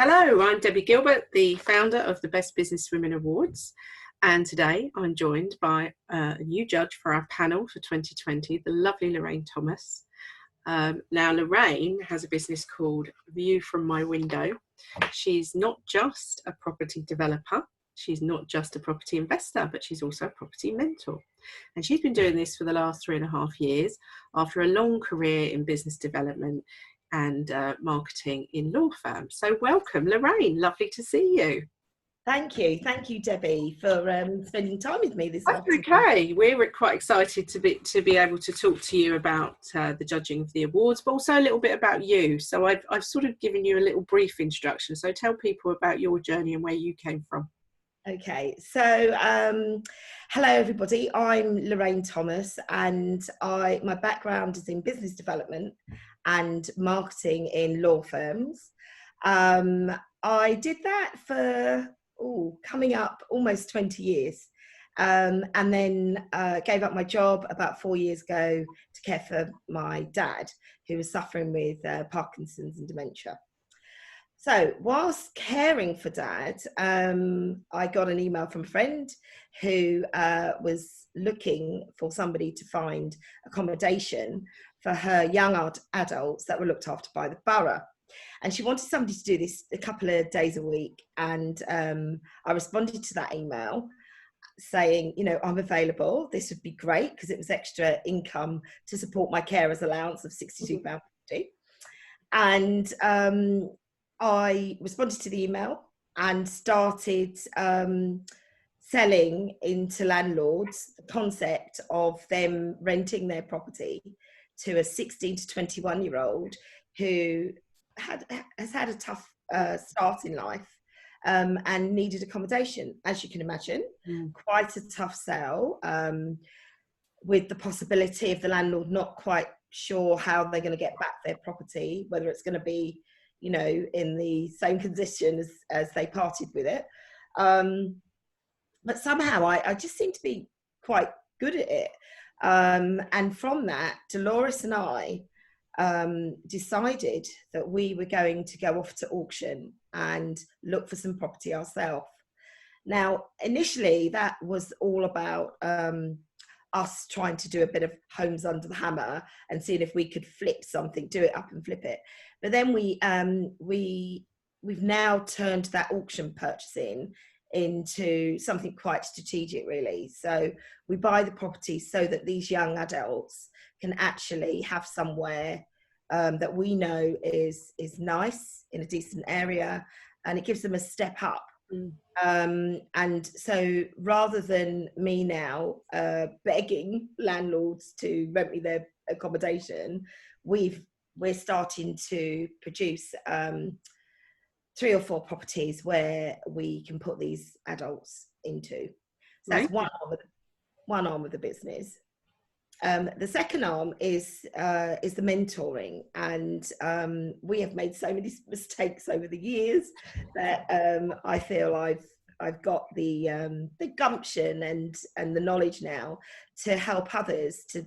Hello, I'm Debbie Gilbert, the founder of the Best Business Women Awards, and today I'm joined by a new judge for our panel for 2020, the lovely Lorraine Thomas. Now, Lorraine has a business called View From My Window. She's not just a property developer, she's not just a property investor, but she's also a property mentor. And she's been doing this for the last 3.5 years after a long career in business development and marketing in law firms. So welcome, Lorraine. Lovely to see you. Thank you, Debbie, for spending time with me this afternoon. Okay, we're quite excited to be able to talk to you about the judging of the awards, but also a little bit about you. So I've sort of given you a little brief introduction. So tell people about your journey and where you came from. Okay, so hello everybody. I'm Lorraine Thomas, and my background is in business development and marketing in law firms. I did that for coming up almost 20 years, and then gave up my job about 4 years ago to care for my dad, who was suffering with Parkinson's and dementia. So whilst caring for Dad, I got an email from a friend who was looking for somebody to find accommodation for her young adults that were looked after by the borough. And she wanted somebody to do this a couple of days a week. And I responded to that email saying, I'm available. This would be great because it was extra income to support my carer's allowance of £62.50. And I responded to the email and started selling into landlords the concept of them renting their property to a 16 to 21-year-old who has had a tough start in life and needed accommodation. As you can imagine, quite a tough sell, with the possibility of the landlord not quite sure how they're going to get back their property, whether it's going to be in the same condition as they parted with it. But somehow I just seem to be quite good at it. And from that, Dolores and I decided that we were going to go off to auction and look for some property ourselves. Now, initially, that was all about us trying to do a bit of homes under the hammer and seeing if we could flip something, do it up and flip it. But then we've now turned that auction purchasing into something quite strategic, really. So we buy the property so that these young adults can actually have somewhere that we know is nice in a decent area, and it gives them a step up. And so rather than me now begging landlords to rent me their accommodation, we're starting to produce 3 or 4 properties where we can put these adults into. So that's one arm of the business. The second arm is the mentoring, and we have made so many mistakes over the years that I feel I've got the gumption and the knowledge now to help others to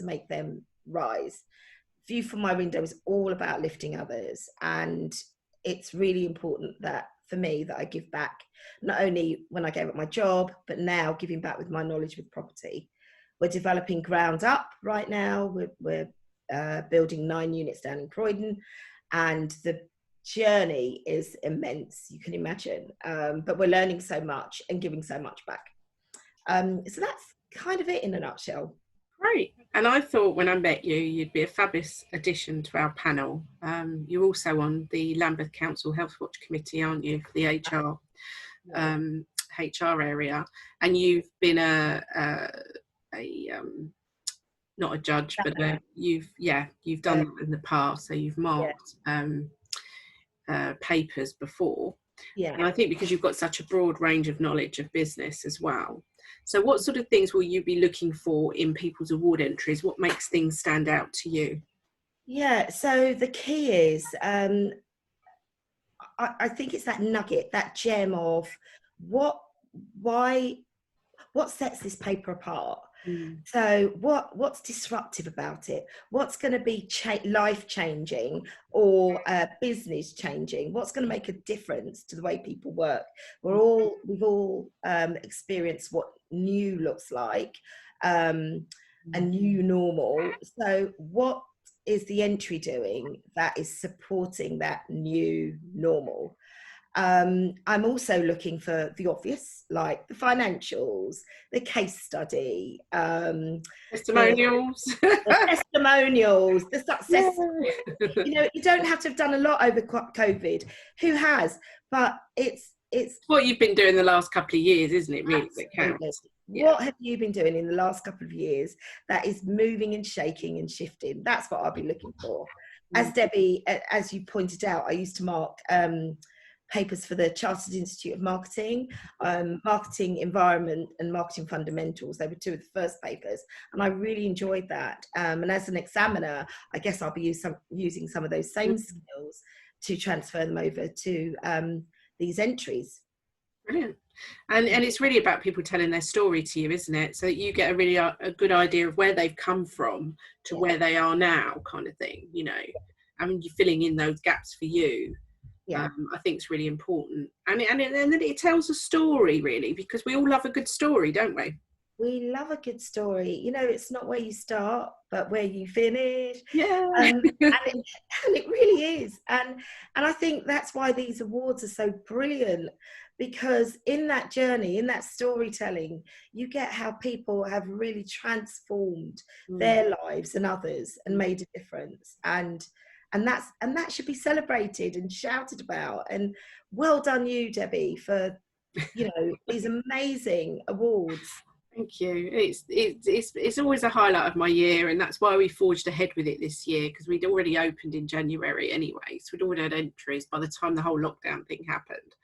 make them rise. View From My Window is all about lifting others, and it's really important that for me that I give back, not only when I gave up my job, but now giving back with my knowledge with property. We're developing ground up right now. We're building 9 units down in Croydon, and the journey is immense, you can imagine. But we're learning so much and giving so much back. So that's kind of it in a nutshell. Great. And I thought when I met you, you'd be a fabulous addition to our panel. You're also on the Lambeth Council Health Watch Committee, aren't you, for the HR area? And you've been not a judge, but you've done that in the past. So you've marked papers before. Yeah. And I think because you've got such a broad range of knowledge of business as well. So what sort of things will you be looking for in people's award entries? What makes things stand out to you? Yeah, so the key is, I think it's that nugget, that gem of what sets this paper apart. Mm. So what's disruptive about it? What's going to be life changing or business changing? What's going to make a difference to the way people work? We've all experienced what new looks like, a new normal. So what is the entry doing that is supporting that new normal? I'm also looking for the obvious, like the financials, the case study, Testimonials. the testimonials, the success. Yeah. You know, you don't have to have done a lot over COVID. Who has? But it's What you've been doing the last couple of years, isn't it? Really, that absolutely. counts. What have you been doing in the last couple of years that is moving and shaking and shifting? That's what I'll be looking for. As Debbie, as you pointed out, I used to mark papers for the Chartered Institute of Marketing, Marketing Environment and Marketing Fundamentals. They were two of the first papers, and I really enjoyed that. And as an examiner, I guess I'll be using some of those same skills to transfer them over to these entries. Brilliant. And it's really about people telling their story to you, isn't it? So that you get a really a good idea of where they've come from to where they are now, kind of thing. You know, I mean, you're filling in those gaps for you. Yeah. I think it's really important, and then it tells a story, really, because we all love a good story, don't we? We love a good story. You know, it's not where you start, but where you finish. Yeah. And it really is. And I think that's why these awards are so brilliant, because in that journey, in that storytelling, you get how people have really transformed their lives and others and made a difference. And that should be celebrated and shouted about. And well done you, Debbie, for, you know, these amazing awards. Thank you. It's always a highlight of my year, and that's why we forged ahead with it this year, because we'd already opened in January anyway, so we'd already had entries by the time the whole lockdown thing happened.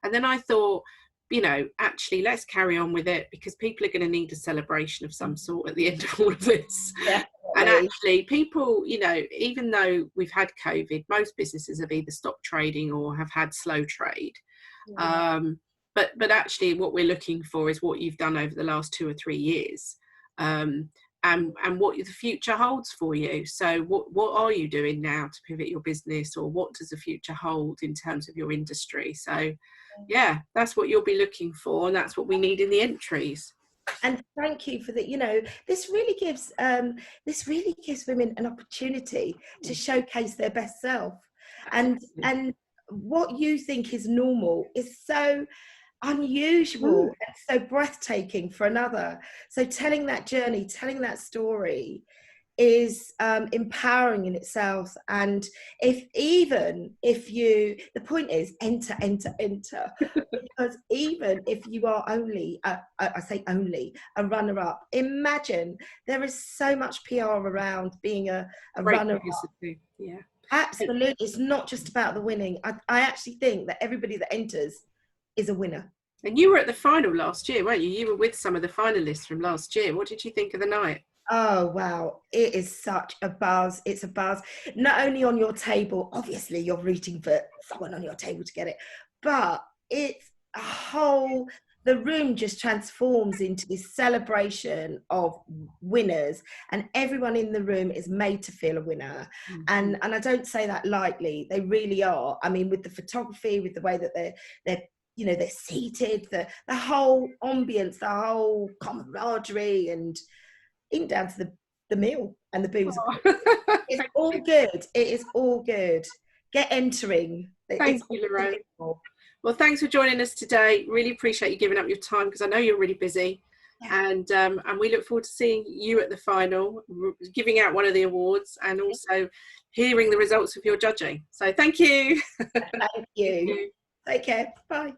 And then I thought, you know, actually, let's carry on with it, because people are going to need a celebration of some sort at the end of all of this. Yeah. And actually, people, you know, even though we've had COVID, most businesses have either stopped trading or have had slow trade. But actually, what we're looking for is what you've done over the last 2 or 3 years, and what the future holds for you. So what are you doing now to pivot your business, or what does the future hold in terms of your industry? So yeah, that's what you'll be looking for, and that's what we need in the entries. And thank you for that. You know, this really gives women an opportunity to showcase their best self, and what you think is normal is so unusual and so breathtaking for another. So telling that journey, telling that story is empowering in itself. And the point is enter, because even if you are only I say only a runner-up, imagine there is so much PR around being a runner-up. Yeah, absolutely. It's not just about the winning. I actually think that everybody that enters is a winner. And you were at the final last year, weren't you? You were with some of the finalists from last year. What did you think of the night? Oh, wow. It is such a buzz. It's a buzz. Not only on your table, obviously you're rooting for someone on your table to get it, but it's the room just transforms into this celebration of winners, and everyone in the room is made to feel a winner. And I don't say that lightly. They really are. I mean, with the photography, with the way that they're you know, they're seated, the whole ambience, the whole camaraderie, and even down to the meal and the booze. It's all good. It is all good. Get entering. Thank you, Lorraine. Well, thanks for joining us today. Really appreciate you giving up your time, because I know you're really busy. Yeah. And we look forward to seeing you at the final, giving out one of the awards, and also hearing the results of your judging. So thank you. Thank you. Take care. Bye.